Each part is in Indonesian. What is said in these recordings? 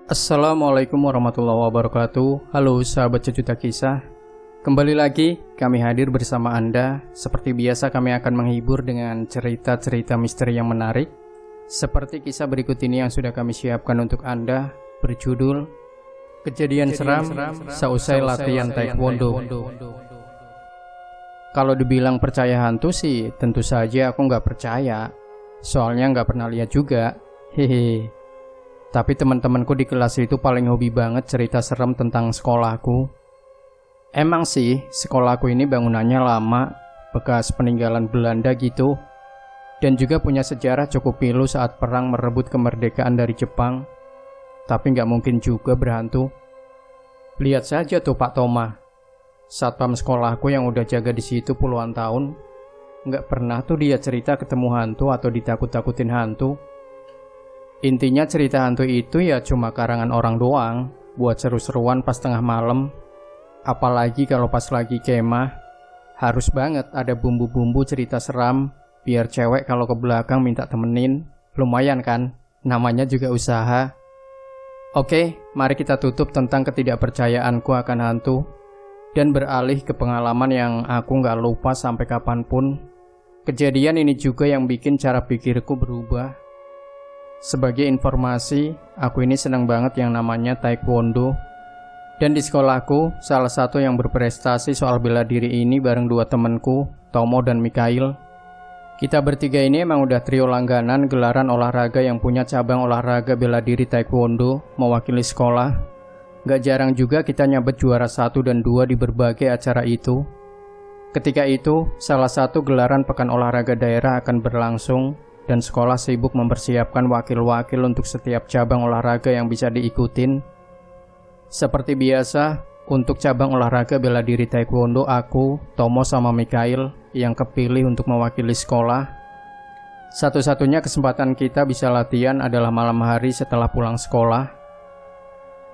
Assalamualaikum warahmatullahi wabarakatuh. Halo sahabat Sejuta Kisah. Kembali lagi kami hadir bersama Anda. Seperti biasa kami akan menghibur dengan cerita-cerita misteri yang menarik. Seperti kisah berikut ini yang sudah kami siapkan untuk Anda, berjudul Kejadian Seram Seusai Latihan Taekwondo. Kalau dibilang percaya hantu sih tentu saja aku nggak percaya. Soalnya nggak pernah lihat juga. Hehe. Tapi teman-temanku di kelas itu paling hobi banget cerita serem tentang sekolahku. Emang sih, sekolahku ini bangunannya lama, bekas peninggalan Belanda gitu. Dan juga punya sejarah cukup pilu saat perang merebut kemerdekaan dari Jepang. Tapi nggak mungkin juga berhantu. Lihat saja tuh Pak Toma. Satpam sekolahku yang udah jaga di situ puluhan tahun. Nggak pernah tuh dia cerita ketemu hantu atau ditakut-takutin hantu. Intinya cerita hantu itu ya cuma karangan orang doang, buat seru-seruan pas tengah malam. Apalagi kalau pas lagi kemah, harus banget ada bumbu-bumbu cerita seram, biar cewek kalau ke belakang minta temenin. Lumayan kan, namanya juga usaha. Oke, mari kita tutup tentang ketidakpercayaanku akan hantu, dan beralih ke pengalaman yang aku gak lupa sampai kapanpun. Kejadian ini juga yang bikin cara pikirku berubah. Sebagai informasi, aku ini senang banget yang namanya Taekwondo. Dan di sekolahku, salah satu yang berprestasi soal bela diri ini bareng dua temanku, Tomo dan Mikhail. Kita bertiga ini emang udah trio langganan gelaran olahraga yang punya cabang olahraga bela diri Taekwondo mewakili sekolah. Gak jarang juga kita nyabet juara 1 dan 2 di berbagai acara itu. Ketika itu, salah satu gelaran pekan olahraga daerah akan berlangsung, dan sekolah sibuk mempersiapkan wakil-wakil untuk setiap cabang olahraga yang bisa diikutin. Seperti biasa, untuk cabang olahraga bela diri Taekwondo aku, Tomo sama Mikhail yang kepilih untuk mewakili sekolah. Satu-satunya kesempatan kita bisa latihan adalah malam hari setelah pulang sekolah.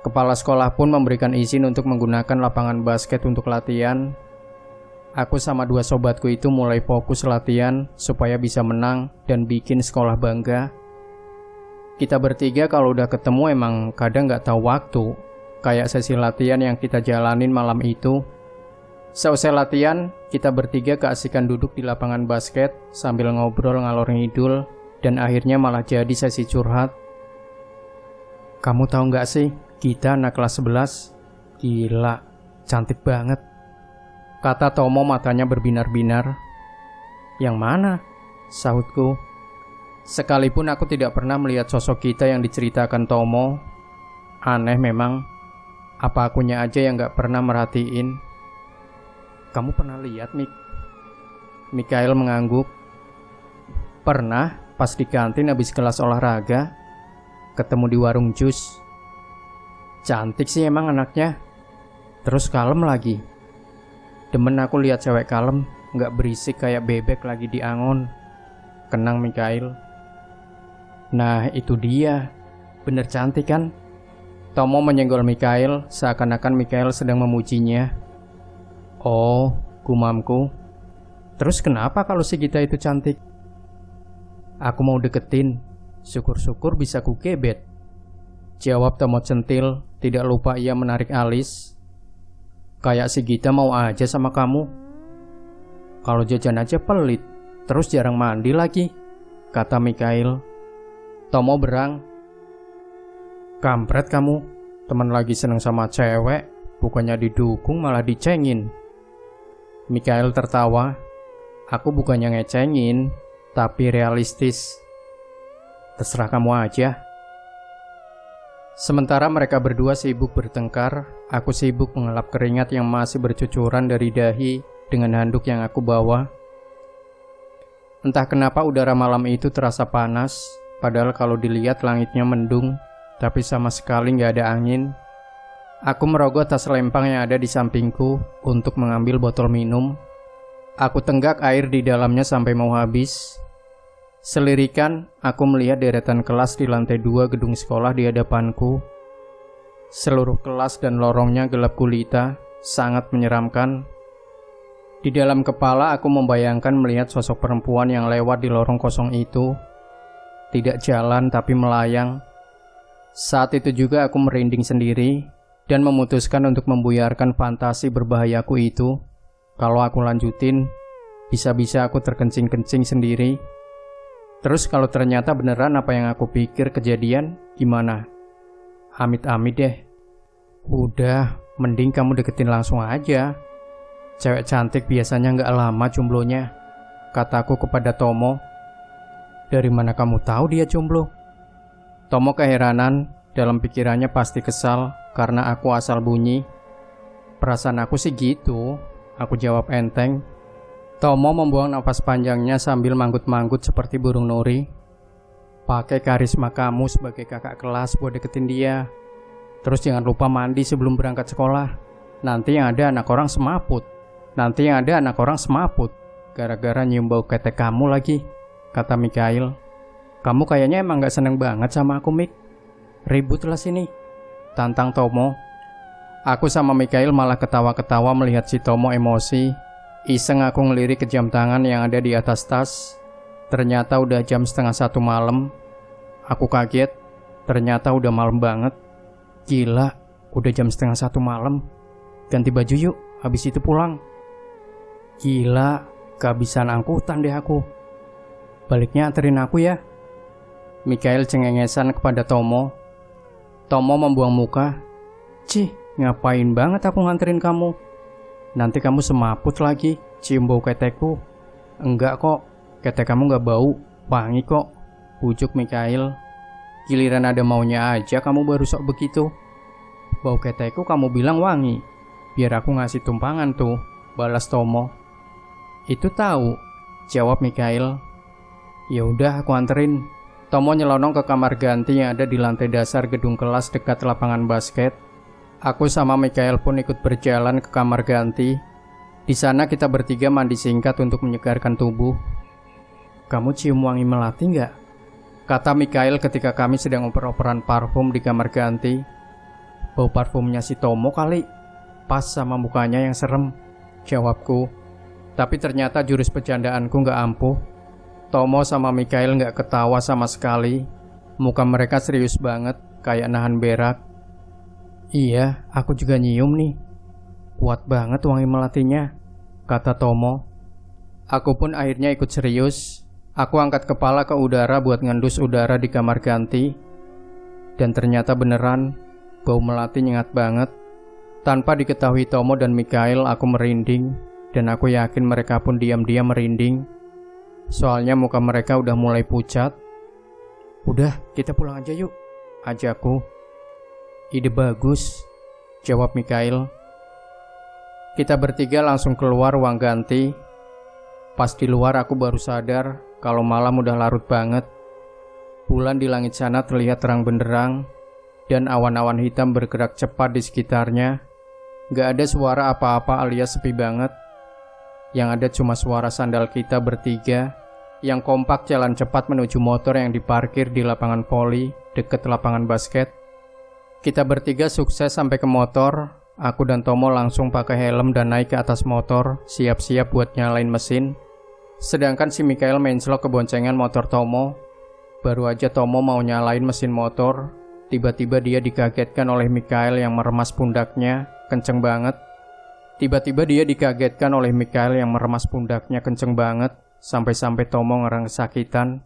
Kepala sekolah pun memberikan izin untuk menggunakan lapangan basket untuk latihan. Aku sama dua sobatku itu mulai fokus latihan supaya bisa menang dan bikin sekolah bangga. Kita bertiga kalau udah ketemu emang kadang gak tahu waktu, kayak sesi latihan yang kita jalanin malam itu. Seusai latihan, kita bertiga keasikan duduk di lapangan basket sambil ngobrol ngalor ngidul, dan akhirnya malah jadi sesi curhat. Kamu tahu gak sih, kita anak kelas 11, gila, cantik banget. Kata Tomo matanya berbinar-binar. Yang mana? Sahutku. Sekalipun aku tidak pernah melihat sosok kita yang diceritakan Tomo. Aneh memang. Apa akunya aja yang gak pernah merhatiin. Kamu pernah lihat, Mik? Mikhail mengangguk. Pernah, pas di kantin habis kelas olahraga. Ketemu di warung jus. Cantik sih emang anaknya. Terus kalem lagi. Demen aku lihat cewek kalem, gak berisik kayak bebek lagi di angon. Kenang Mikhail. Nah itu dia, bener cantik kan? Tomo menyenggol Mikhail, seakan-akan Mikhail sedang memujinya. Oh, gumamku. Terus kenapa kalau si kita itu cantik? Aku mau deketin, syukur-syukur bisa kugebet. Jawab Tomo centil, tidak lupa ia menarik alis. Kayak si Gita mau aja sama kamu. Kalau jajan aja pelit, terus jarang mandi lagi, kata Mikhail. Tomo berang. Kampret kamu, teman lagi seneng sama cewek, bukannya didukung malah dicengin. Mikhail tertawa. Aku bukannya ngecengin, tapi realistis. Terserah kamu aja. Sementara mereka berdua sibuk bertengkar, aku sibuk mengelap keringat yang masih bercucuran dari dahi dengan handuk yang aku bawa. Entah kenapa udara malam itu terasa panas, padahal kalau dilihat langitnya mendung, tapi sama sekali gak ada angin. Aku merogoh tas lempang yang ada di sampingku untuk mengambil botol minum. Aku tenggak air di dalamnya sampai mau habis. Selirikan, aku melihat deretan kelas di lantai 2 gedung sekolah di hadapanku. Seluruh kelas dan lorongnya gelap gulita, sangat menyeramkan. Di dalam kepala aku membayangkan melihat sosok perempuan yang lewat di lorong kosong itu. Tidak jalan tapi melayang. Saat itu juga aku merinding sendiri dan memutuskan untuk membuyarkan fantasi berbahayaku itu. Kalau aku lanjutin, bisa-bisa aku terkencing-kencing sendiri. Terus kalau ternyata beneran apa yang aku pikir kejadian, gimana? Amit-amit deh. Udah, mending kamu deketin langsung aja. Cewek cantik biasanya nggak lama jomblonya, kataku kepada Tomo. Dari mana kamu tahu dia jomblo? Tomo keheranan, dalam pikirannya pasti kesal karena aku asal bunyi. Perasaan aku sih gitu, aku jawab enteng. Tomo membuang nafas panjangnya sambil manggut-manggut seperti burung nuri. Pakai karisma kamu sebagai kakak kelas buat deketin dia. Terus jangan lupa mandi sebelum berangkat sekolah. Nanti yang ada anak orang semaput. Gara-gara nyium bau ketek kamu lagi, kata Mikhail. Kamu kayaknya emang gak seneng banget sama aku, Mik. Ributlah sini, tantang Tomo. Aku sama Mikhail malah ketawa-ketawa melihat si Tomo emosi. Iseng aku ngelirik ke jam tangan yang ada di atas tas. Ternyata udah jam 12:30 malam. Aku kaget, ternyata udah malam banget. Gila, udah jam 12:30 malam. Ganti baju yuk, habis itu pulang. Gila, kehabisan angkutan deh aku. Baliknya anterin aku ya. Mikhail cengengesan kepada Tomo. Tomo membuang muka. Cih, ngapain banget aku nganterin kamu? Nanti kamu semaput lagi, cium bau ketekku. Enggak kok, ketek kamu gak bau, wangi kok, bujuk Mikhail. Giliran ada maunya aja kamu baru sok begitu. Bau ketekku kamu bilang wangi, biar aku ngasih tumpangan tuh, balas Tomo. Itu tahu, jawab Mikhail. Ya udah aku anterin. Tomo nyelonong ke kamar ganti yang ada di lantai dasar gedung kelas dekat lapangan basket. Aku sama Mikhail pun ikut berjalan ke kamar ganti. Di sana kita bertiga mandi singkat untuk menyegarkan tubuh. Kamu cium wangi melati nggak? Kata Mikhail ketika kami sedang oper-operan parfum di kamar ganti. Bau parfumnya si Tomo kali, pas sama mukanya yang serem, jawabku. Tapi ternyata jurus bercandaanku nggak ampuh. Tomo sama Mikhail nggak ketawa sama sekali. Muka mereka serius banget, kayak nahan berak. Iya, aku juga nyium nih. Kuat banget wangi melatinya, kata Tomo. Aku pun akhirnya ikut serius. Aku angkat kepala ke udara buat ngendus udara di kamar ganti. Dan ternyata beneran, bau melati nyengat banget. Tanpa diketahui Tomo dan Mikhail, aku merinding. Dan aku yakin mereka pun diam-diam merinding. Soalnya muka mereka udah mulai pucat. Udah, kita pulang aja yuk, ajakku. Ide bagus, jawab Mikhail. Kita bertiga langsung keluar ruang ganti. Pas di luar aku baru sadar kalau malam udah larut banget. Bulan di langit sana terlihat terang benderang, dan awan-awan hitam bergerak cepat di sekitarnya. Gak ada suara apa-apa alias sepi banget. Yang ada cuma suara sandal kita bertiga yang kompak jalan cepat menuju motor yang diparkir di lapangan voli dekat lapangan basket. Kita bertiga sukses sampai ke motor. Aku dan Tomo langsung pakai helm dan naik ke atas motor, siap-siap buat nyalain mesin. Sedangkan si Mikhail menclok ke boncengan motor Tomo. Baru aja Tomo mau nyalain mesin motor, tiba-tiba dia dikagetkan oleh Mikhail yang meremas pundaknya kenceng banget. Sampai-sampai Tomo ngerang kesakitan.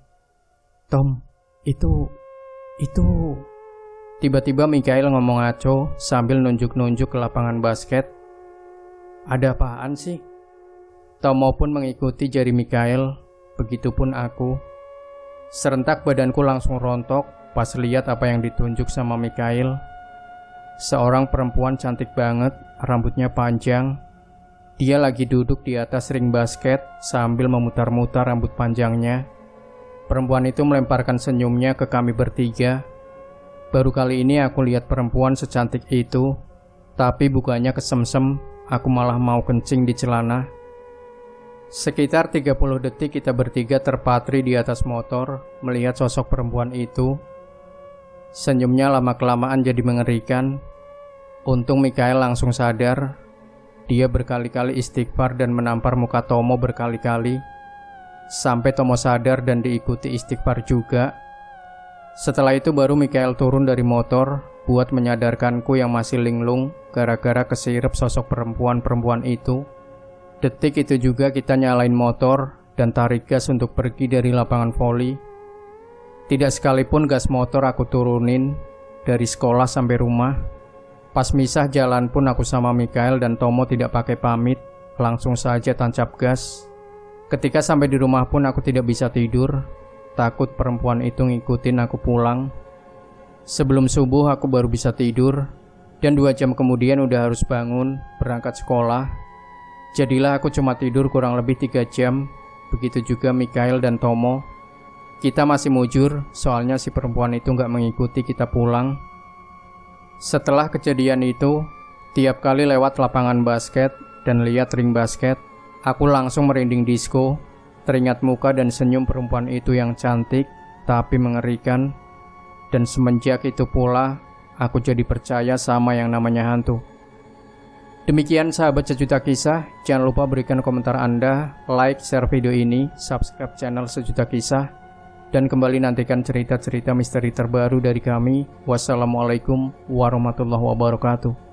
Tom, itu... Tiba-tiba Mikhail ngomong ngaco sambil nunjuk-nunjuk ke lapangan basket. Ada apaan sih? Tomo pun mengikuti jari Mikhail, begitupun aku. Serentak badanku langsung rontok pas lihat apa yang ditunjuk sama Mikhail. Seorang perempuan cantik banget, rambutnya panjang. Dia lagi duduk di atas ring basket sambil memutar-mutar rambut panjangnya. Perempuan itu melemparkan senyumnya ke kami bertiga. Baru kali ini aku lihat perempuan secantik itu. Tapi bukannya kesemsem, aku malah mau kencing di celana. Sekitar 30 detik kita bertiga terpatri di atas motor melihat sosok perempuan itu. Senyumnya lama-kelamaan jadi mengerikan. Untung Mikael langsung sadar. Dia berkali-kali istighfar dan menampar muka Tomo berkali-kali. Sampai Tomo sadar dan diikuti istighfar juga. Setelah itu baru Mikael turun dari motor buat menyadarkanku yang masih linglung gara-gara kesirep sosok perempuan itu. Detik itu juga kita nyalain motor dan tarik gas untuk pergi dari lapangan voli. Tidak sekalipun gas motor aku turunin dari sekolah sampai rumah. Pas misah jalan pun aku sama Mikael dan Tomo tidak pakai pamit, langsung saja tancap gas. Ketika sampai di rumah pun aku tidak bisa tidur, takut perempuan itu ngikutin aku pulang. Sebelum subuh aku baru bisa tidur, dan 2 jam kemudian udah harus bangun, berangkat sekolah. Jadilah aku cuma tidur kurang lebih 3 jam, begitu juga Mikael dan Tomo. Kita masih mujur, soalnya si perempuan itu gak mengikuti kita pulang. Setelah kejadian itu, tiap kali lewat lapangan basket dan lihat ring basket, aku langsung merinding disco, teringat muka dan senyum perempuan itu yang cantik, tapi mengerikan. Dan semenjak itu pula, aku jadi percaya sama yang namanya hantu. Demikian sahabat Sejuta Kisah, jangan lupa berikan komentar Anda, like, share video ini, subscribe channel Sejuta Kisah, dan kembali nantikan cerita-cerita misteri terbaru dari kami. Wassalamualaikum warahmatullahi wabarakatuh.